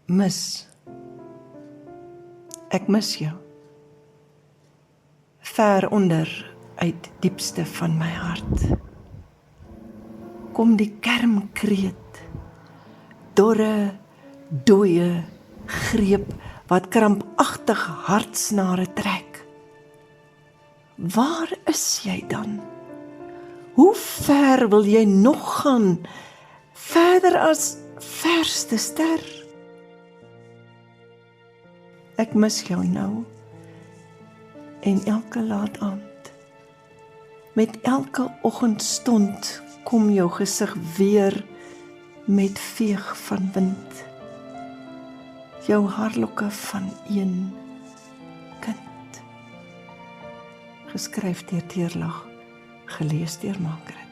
mis. Ek mis jou. Ver onder uit diepste van my hart. Kom die kermkreet, dorre, dooie greep wat krampagtig hartsnare trek. Waar is jy dan? Hoe ver wil jy nog gaan? Verder as verste ster? Ek mis jou nou, en elke laat aand. Met elke oggendstond kom jou gesig weer met veeg van wind. Jou haarlokke van een kind. Geskryf deur Teerlag, gelees deur Margaret.